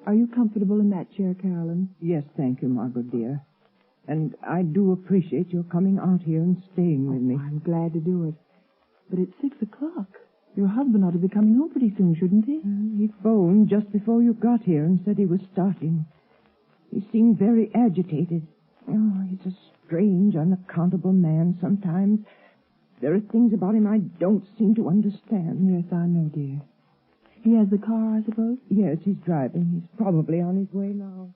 Are you comfortable in that chair, Carolyn? Yes, thank you, Margot, dear. And I do appreciate your coming out here and staying with me. I'm glad to do it. But it's 6 o'clock. Your husband ought to be coming home pretty soon, shouldn't he? He phoned just before you got here and said he was starting. He seemed very agitated. Oh, he's a strange, unaccountable man sometimes. There are things about him I don't seem to understand. Yes, I know, dear. He has the car, I suppose? Yes, he's driving. He's probably on his way now.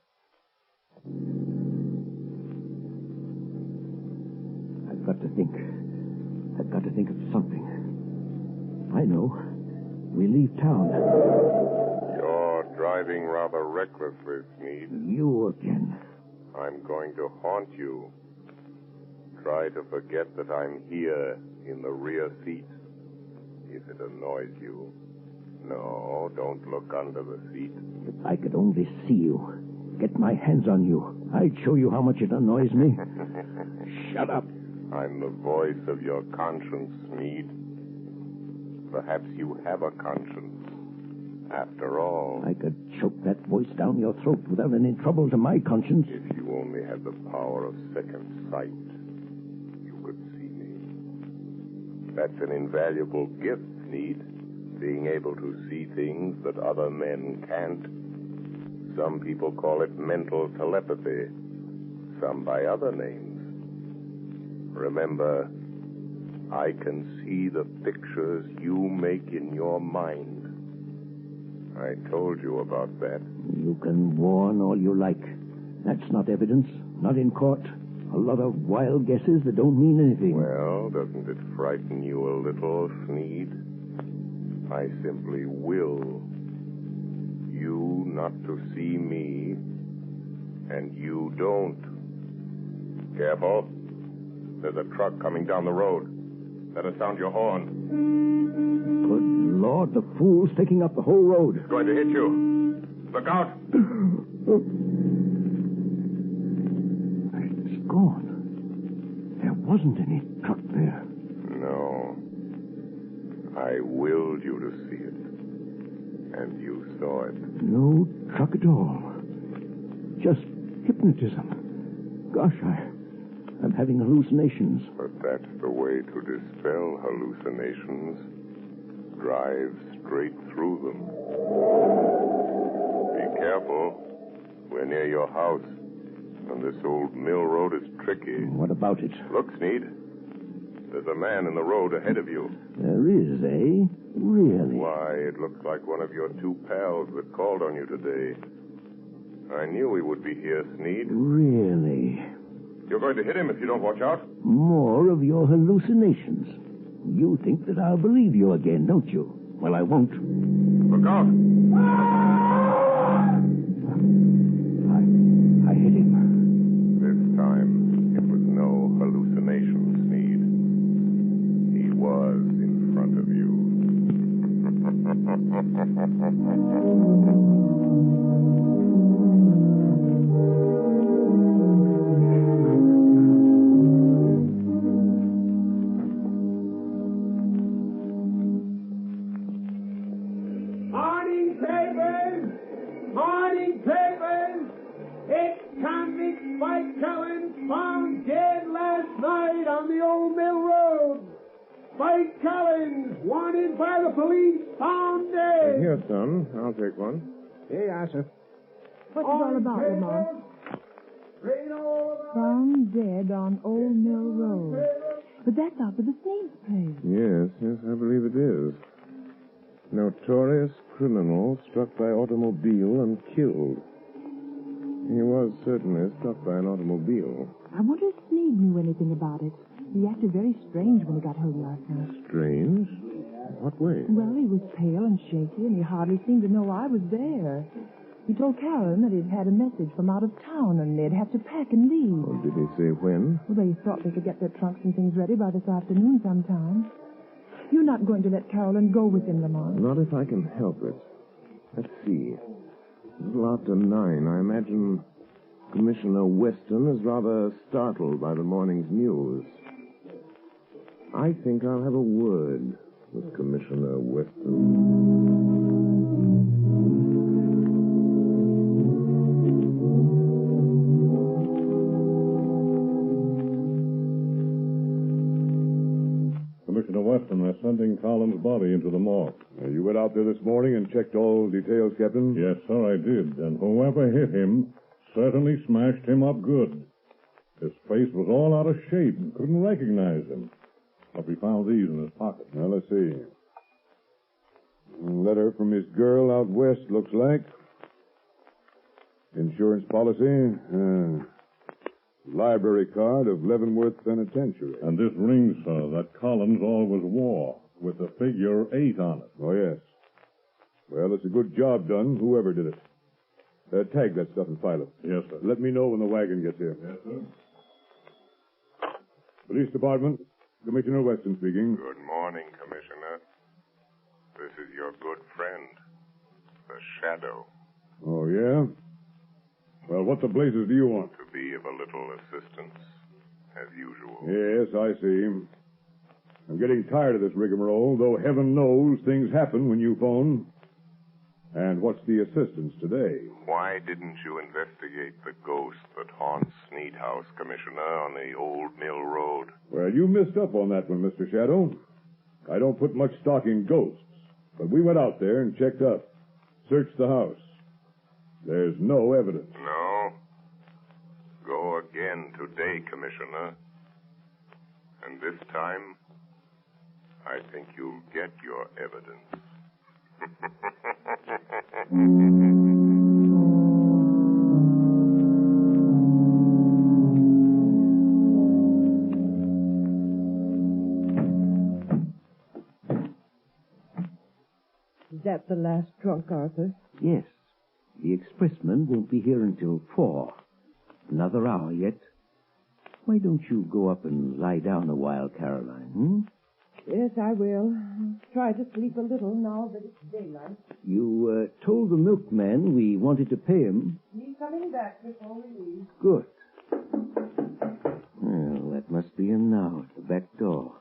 I've got to think of something. I know. We leave town. You're driving rather recklessly, Sneed. You again. I'm going to haunt you. Try to forget that I'm here in the rear seat, if it annoys you. No, don't look under the seat. If I could only see you, get my hands on you, I'd show you how much it annoys me. Shut up. I'm the voice of your conscience, Sneed. Perhaps you have a conscience. After all, I could choke that voice down your throat without any trouble to my conscience. if you only had the power of second sight, you could see me. That's an invaluable gift, Sneed. Being able to see things that other men can't. Some people call it mental telepathy. Some by other names. Remember, I can see the pictures you make in your mind. I told you about that. You can warn all you like. That's not evidence. Not in court. A lot of wild guesses that don't mean anything. Well, doesn't it frighten you a little, Sneed? I simply will you not to see me, and you don't. Careful. There's a truck coming down the road. Better sound your horn. Good Lord, the fool's taking up the whole road. It's going to hit you. Look out. It's gone. There wasn't any truck there. No. I willed you to see it. And you saw it. No truck at all. Just hypnotism. Gosh, I'm having hallucinations. But that's the way to dispel hallucinations. Drive straight through them. Be careful. We're near your house. And this old mill road is tricky. What about it? Look, Sneed. There's a man in the road ahead of you. There is, eh? Really? Why, it looks like one of your two pals that called on you today. I knew he would be here, Sneed. Really? You're going to hit him if you don't watch out. More of your hallucinations. You think that I'll believe you again, don't you? Well, I won't. Look out. I hit him. This time, it was no hallucination, Sneed. He was in front of you. Morning papers! Morning papers! It's convict Spike Cullen found dead last night on the old mill road. Spike Cullen, wanted by the police, found dead. Here, son. I'll take one. Hey, sir. What's it all about, Lamont? Found dead on Old Mill Road. But that's out of the Sneed's place. Yes, I believe it is. Notorious criminal struck by automobile and killed. He was certainly struck by an automobile. I wonder if Sneed knew anything about it. He acted very strange when he got home last night. Strange? What way? Well, he was pale and shaky, and he hardly seemed to know I was there. He told Carolyn that he'd had a message from out of town, and they'd have to pack and leave. Oh, did he say when? Well, they thought they could get their trunks and things ready by this afternoon sometime. You're not going to let Carolyn go with him, Lamont? Not if I can help it. Let's see. A little after 9. I imagine Commissioner Weston is rather startled by the morning's news. I think I'll have a word with Commissioner Weston. Commissioner Weston. They're sending Collins' body into the morgue. You went out there this morning and checked all details, Captain? Yes, sir, I did. And whoever hit him certainly smashed him up good. His face was all out of shape and couldn't recognize him. But we found these in his pocket. Now, let's see. A letter from his girl out west, looks like. Insurance policy. Library card of Leavenworth Penitentiary. And this ring, sir, that Collins always wore, with the figure 8 on it. Oh, yes. Well, it's a good job done, whoever did it. Tag that stuff and file it. Yes, sir. Let me know when the wagon gets here. Yes, sir. Police Department, Commissioner Weston speaking. Good morning, Commissioner. This is your good friend, the Shadow. Oh, yeah? Well, what the blazes do you want? To be of a little assistance, as usual. Yes, I see. I'm getting tired of this rigmarole, though heaven knows things happen when you phone. And what's the assistance today? Why didn't you investigate the ghost that haunts Sneed House, Commissioner, on the Old Mill Road? Well, you missed up on that one, Mr. Shadow. I don't put much stock in ghosts, but we went out there and checked up, searched the house. There's no evidence. No. Go again today, Commissioner. And this time, I think you'll get your evidence. Is that the last trunk, Arthur? Yes. The expressman won't be here until 4. Another hour yet. Why don't you go up and lie down a while, Caroline, Yes, I will. Try to sleep a little now that it's daylight. You told the milkman we wanted to pay him. He's coming back before we leave. Good. Well, that must be him now at the back door.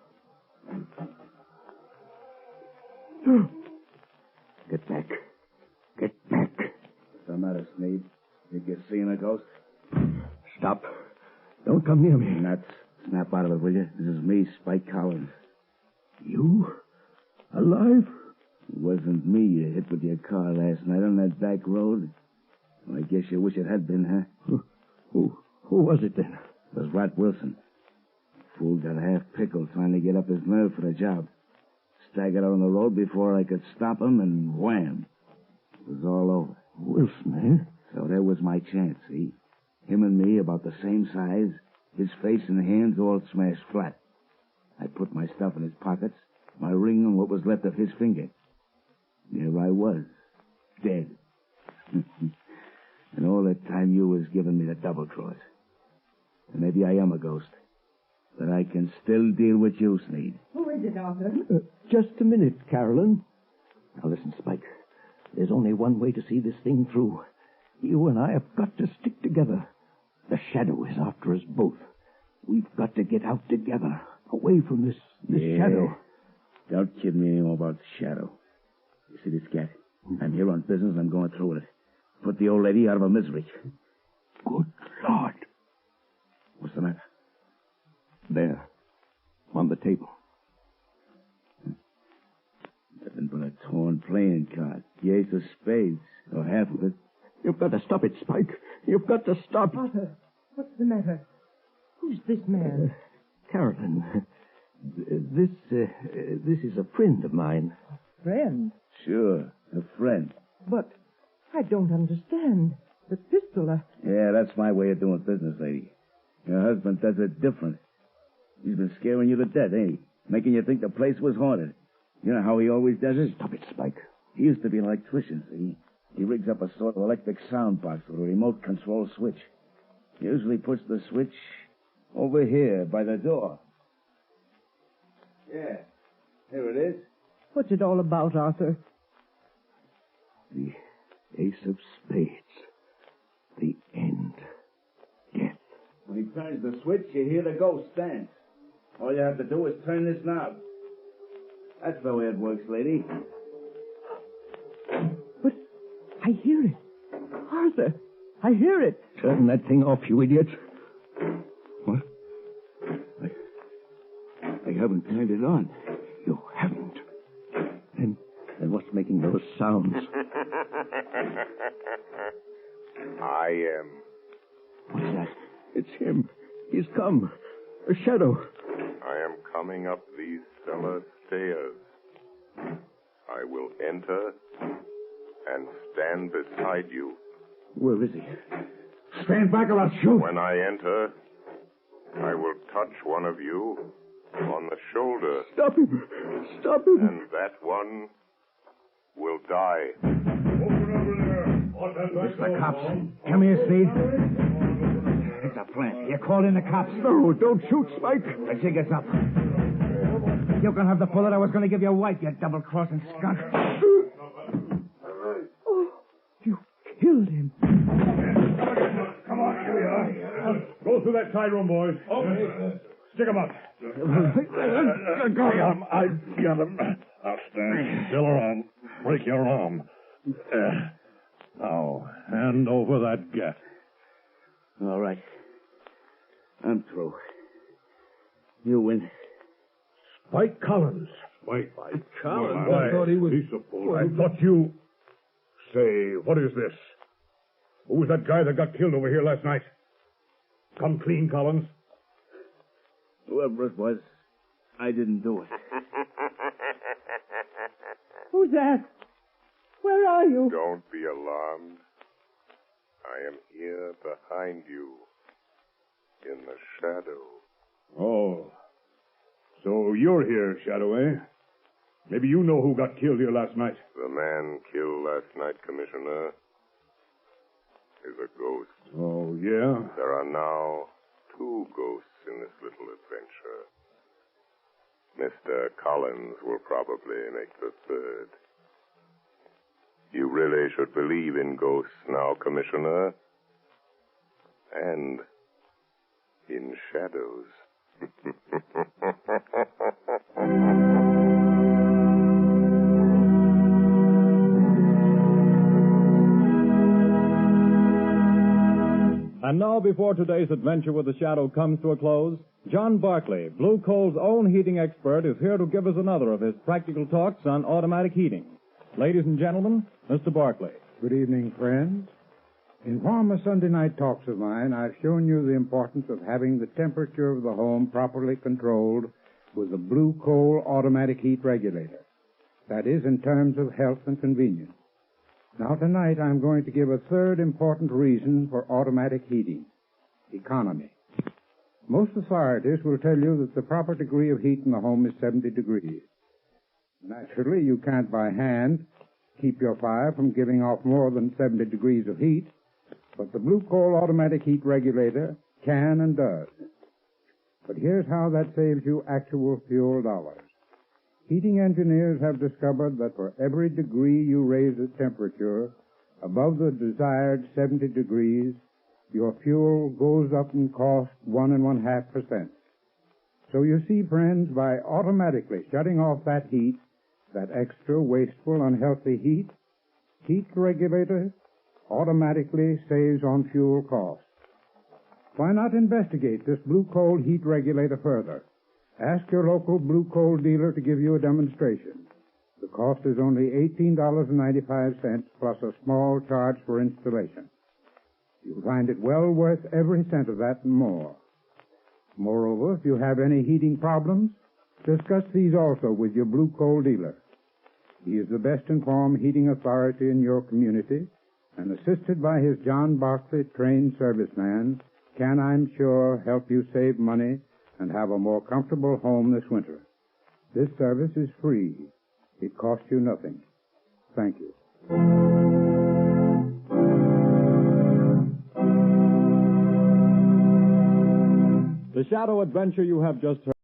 Get back. Get back. What's the matter, Sneed? Think you're seeing a ghost? Stop. Don't come near me. Nuts. Snap out of it, will you? This is me, Spike Collins. You? Alive? It wasn't me you hit with your car last night on that back road. Well, I guess you wish it had been, huh? Who was it then? It was Rat Wilson. Fool got half pickled trying to get up his nerve for the job. Staggered out on the road before I could stop him, and wham! It was all over. Wilson, eh? So there was my chance, see? Him and me about the same size, his face and hands all smashed flat. I put my stuff in his pockets, my ring and what was left of his finger. There I was, dead. And all that time you was giving me the double cross. And maybe I am a ghost, but I can still deal with you, Sneed. Who is it, Arthur? Just a minute, Carolyn. Now listen, Spike. There's only one way to see this thing through. You and I have got to stick together. The Shadow is after us both. We've got to get out together, away from this Shadow. Don't kid me anymore about the Shadow. You see this cat? I'm here on business. I'm going through with it. Put the old lady out of her misery. Good Lord. What's the matter? There. On the table. Nothing but a torn playing card. The ace of spades, or half of it. You've got to stop it, Spike. You've got to stop. Arthur, what's the matter? Who's this man? Carolyn, this is a friend of mine. A friend? Sure, a friend. But I don't understand. The pistol, Yeah, that's my way of doing business, lady. Your husband does it different. He's been scaring you to death, ain't he? Making you think the place was haunted. You know how he always does it? Stop it, Spike. He used to be an electrician, see? He rigs up a sort of electric sound box with a remote control switch. He usually puts the switch over here by the door. Yeah, here it is. what's it all about, Arthur? The ace of spades. The end. Death. When he turns the switch, you hear the ghost dance. All you have to do is turn this knob. That's the way it works, lady. But I hear it. Arthur, I hear it. Turn that thing off, you idiot. What? I haven't turned it on. You haven't. Then what's making those sounds? I am. What's that? It's him. He's come. A shadow. I am coming up these cellar stairs. I will enter and stand beside you. Where is he? Stand back or I'll shoot. When I enter, I will touch one of you on the shoulder. Stop him. Stop him. And that one will die. Open over there. What's that? It's the cops. Come here, Steve. It's a plant. You called in the cops. No, don't shoot, Spike. The jig is up. You can have the bullet I was going to give your wife, you double-crossing skunk. Oh, you killed him. Come on, here we are. Go through that side room, boys. Okay. Stick 'em up. I got him. Now stand still around. Break your arm. Now, hand over that gat. All right. I'm through. You win. Spike Collins. Spike Collins? I thought he was... I thought you... Say, what is this? Who was that guy that got killed over here last night? Come clean, Collins. Whoever it was, I didn't do it. Who's that? Where are you? Don't be alarmed. I am here behind you, in the shadow. Oh. So you're here, Shadow, eh? Maybe you know who got killed here last night. The man killed last night, Commissioner, is a ghost. Oh, yeah? There are now 2 ghosts in this little adventure. Mr. Collins will probably make the 3rd. You really should believe in ghosts now, Commissioner. And in shadows. And now, before today's adventure with the Shadow comes to a close, John Barclay, Blue Coal's own heating expert, is here to give us another of his practical talks on automatic heating. Ladies and gentlemen, Mr. Barclay. Good evening, friends. In former Sunday night talks of mine, I've shown you the importance of having the temperature of the home properly controlled with the Blue Coal automatic heat regulator. That is, in terms of health and convenience. Now, tonight, I'm going to give a third important reason for automatic heating: economy. Most authorities will tell you that the proper degree of heat in the home is 70 degrees. Naturally, you can't by hand keep your fire from giving off more than 70 degrees of heat, but the Blue Coal automatic heat regulator can and does. But here's how that saves you actual fuel dollars. Heating engineers have discovered that for every degree you raise the temperature above the desired 70 degrees, your fuel goes up in cost 1.5%. So you see, friends, by automatically shutting off that heat, that extra, wasteful, unhealthy heat regulator automatically saves on fuel costs. Why not investigate this Blue Coal heat regulator further? Ask your local Blue Coal dealer to give you a demonstration. The cost is only $18.95 plus a small charge for installation. You'll find it well worth every cent of that and more. Moreover, if you have any heating problems, discuss these also with your Blue Coal dealer. He is the best informed heating authority in your community, and assisted by his John Barclay trained serviceman, can, I'm sure, help you save money and have a more comfortable home this winter. This service is free. It costs you nothing. Thank you. The Shadow adventure you have just heard